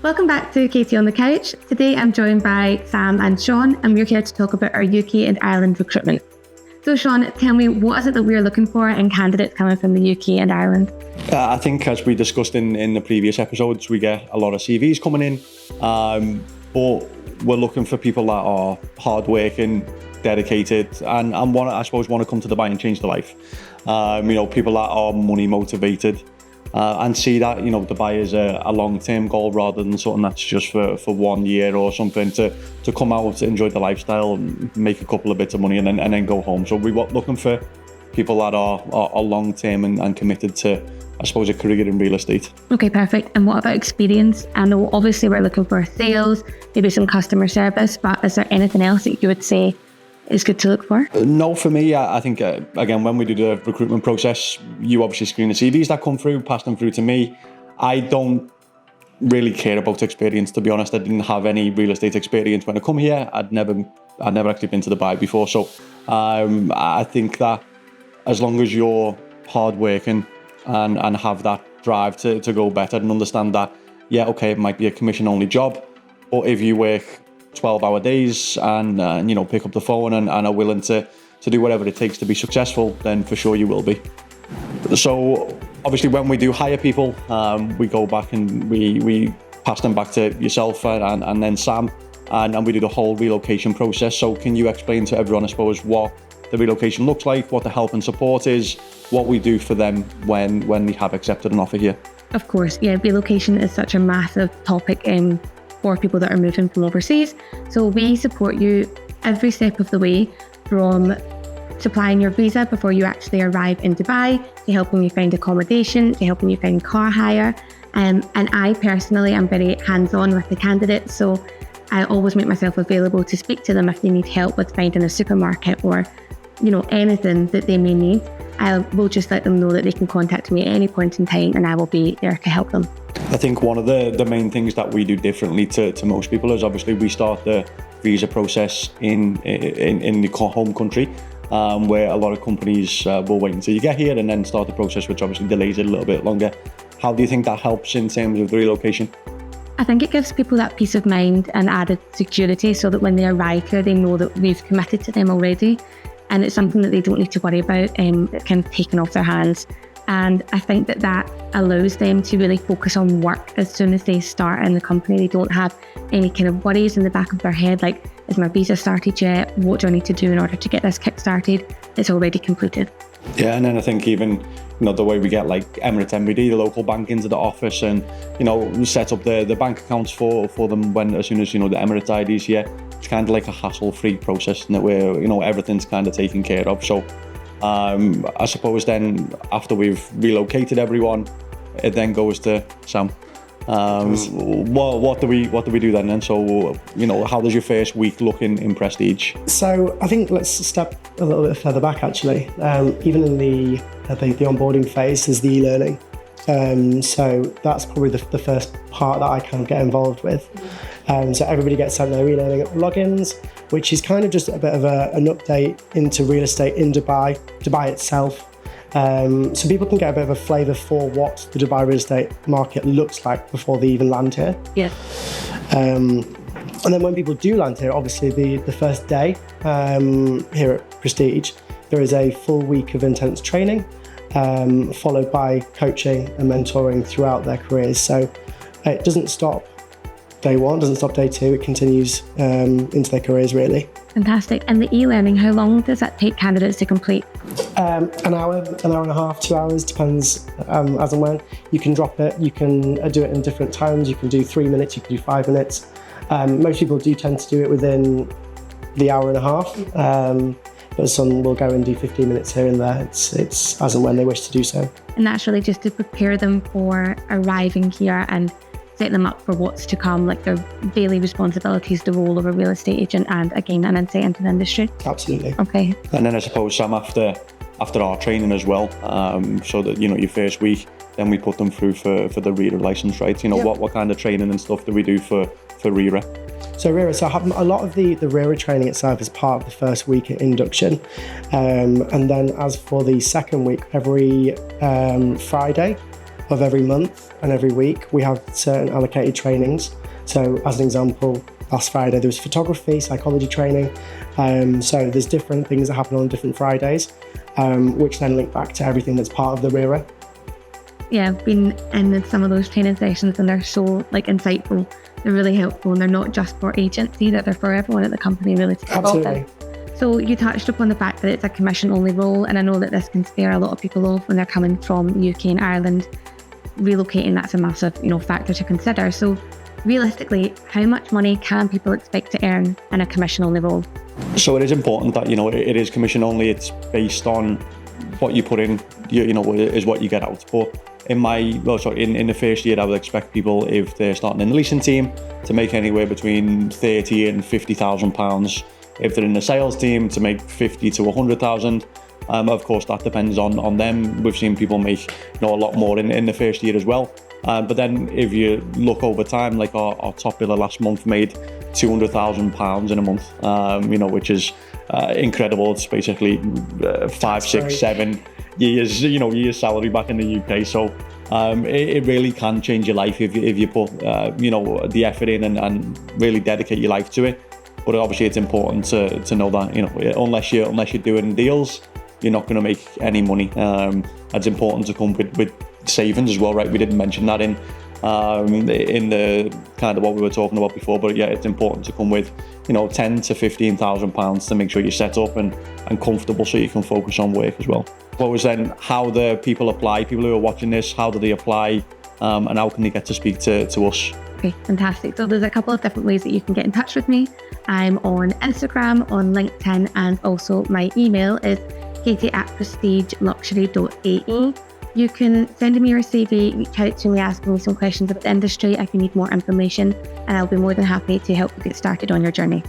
Welcome back to Katie on the Couch. Today I'm joined by Sam and Shaun, and we're here to talk about our UK and Ireland recruitment. So Shaun, tell me, what is it that we're looking for in candidates coming from the UK and Ireland? I think, as we discussed in the previous episodes, we get a lot of CVs coming in, but we're looking for people that are hardworking, dedicated, and want to come to Dubai and change their life. People that are money motivated. And see that, Dubai is a long-term goal rather than something that's just for 1 year or something, to come out, to enjoy the lifestyle, make a couple of bits of money and then go home. So we're looking for people that are long-term and committed to, I suppose, a career in real estate. Okay, perfect. And what about experience? I know obviously we're looking for sales, maybe some customer service, but is there anything else that you would say is good to look for? No, for me, I think, again, when we do the recruitment process, you obviously screen the CVs that come through, pass them through to me. I don't really care about experience, to be honest. I didn't have any real estate experience when I come here. I'd never actually been to Dubai before. So I think that as long as you're hardworking and have that drive to go better and understand that, yeah, okay, it might be a commission-only job, but if you work 12-hour days and pick up the phone and are willing to do whatever it takes to be successful, then for sure you will be. So obviously when we do hire people, we go back and we pass them back to yourself and then Sam, and we do the whole relocation process. So can you explain to everyone, I suppose, what the relocation looks like, what the help and support is, what we do for them when they have accepted an offer here? Of course, yeah, relocation is such a massive topic for people that are moving from overseas. So we support you every step of the way, from supplying your visa before you actually arrive in Dubai, to helping you find accommodation, to helping you find car hire. And I personally am very hands-on with the candidates, so I always make myself available to speak to them if they need help with finding a supermarket or anything that they may need. I will just let them know that they can contact me at any point in time, and I will be there to help them. I think one of the main things that we do differently to most people is obviously we start the visa process in the home country, where a lot of companies will wait until you get here and then start the process, which obviously delays it a little bit longer. How do you think that helps in terms of the relocation? I think it gives people that peace of mind and added security, so that when they arrive here, they know that we've committed to them already, and it's something that they don't need to worry about, kind of taken off their hands. And I think that allows them to really focus on work as soon as they start in the company. They don't have any kind of worries in the back of their head, like, is my visa started yet? What do I need to do in order to get this kick-started? It's already completed. Yeah, and then I think even the way we get like Emirates MBD, the local bank, into the office, and we set up the bank accounts for them as soon as the Emirates ID's here. It's kind of like a hassle-free process, and where everything's kind of taken care of. So I suppose then after we've relocated everyone, it then goes to Sam. What do we do then? And so how does your first week look in Prestige? So I think let's step a little bit further back actually. Even in the onboarding phase is the e-learning. So that's probably the first part that I kind of get involved with. So everybody gets sent their e-learning logins, which is kind of just a bit of an update into real estate in Dubai itself. So people can get a bit of a flavour for what the Dubai real estate market looks like before they even land here. Yeah. And then when people do land here, obviously the first day here at Prestige, there is a full week of intense training, followed by coaching and mentoring throughout their careers. So it doesn't stop day one, doesn't stop day two, it continues into their careers really. Fantastic. And the e-learning, how long does that take candidates to complete? An hour and a half, 2 hours, depends as and when. You can drop it, you can do it in different times, you can do 3 minutes, you can do 5 minutes. Most people do tend to do it within the hour and a half, but some will go and do 15 minutes here and there. It's as and when they wish to do so. And that's really just to prepare them for arriving here and set them up for what's to come, like their daily responsibilities, the role of a real estate agent, and again, an insight into the industry. Absolutely. Okay. And then I suppose, Sam, after our training as well, so that your first week, then we put them through for the RERA license, right? Yep. What kind of training and stuff do we do for RERA? So RERA, I have a lot of the RERA training itself is part of the first week at induction, and then as for the second week, every Friday, of every month and every week, we have certain allocated trainings. So as an example, last Friday there was photography, psychology training. So there's different things that happen on different Fridays, which then link back to everything that's part of the RERA. Yeah, I've been in some of those training sessions and they're so insightful. They're really helpful, and they're not just for agency, that they're for everyone at the company really to get involved in. So you touched upon the fact that it's a commission-only role, and I know that this can scare a lot of people off when they're coming from UK and Ireland. Relocating, that's a massive, factor to consider. So realistically, how much money can people expect to earn in a commission-only role? So it is important that, it is commission-only. It's based on what you put in, is what you get out. But in the first year, I would expect people, if they're starting in the leasing team, to make anywhere between £30,000 and £50,000. If they're in the sales team, to make 50 to 100,000. Of course, that depends on them. We've seen people make a lot more in the first year as well. But then if you look over time, like our top biller last month made £200,000 in a month, which is incredible. It's basically 5, 6, 7 years salary back in the UK. So it really can change your life if you put the effort in and really dedicate your life to it. But obviously it's important to know that unless you're doing deals, you're not going to make any money. It's important to come with savings as well, right? We didn't mention that in the kind of what we were talking about before, but yeah, it's important to come with £10,000 to £15,000 to make sure you're set up and comfortable, so you can focus on work as well. What was then how the people apply? People who are watching this, how do they apply, and how can they get to speak to us? Okay, fantastic. So there's a couple of different ways that you can get in touch with me. I'm on Instagram, on LinkedIn, and also my email is katie@prestigeluxury.ae. You can send me your CV, reach out to me, ask me some questions about the industry if you need more information, and I'll be more than happy to help you get started on your journey.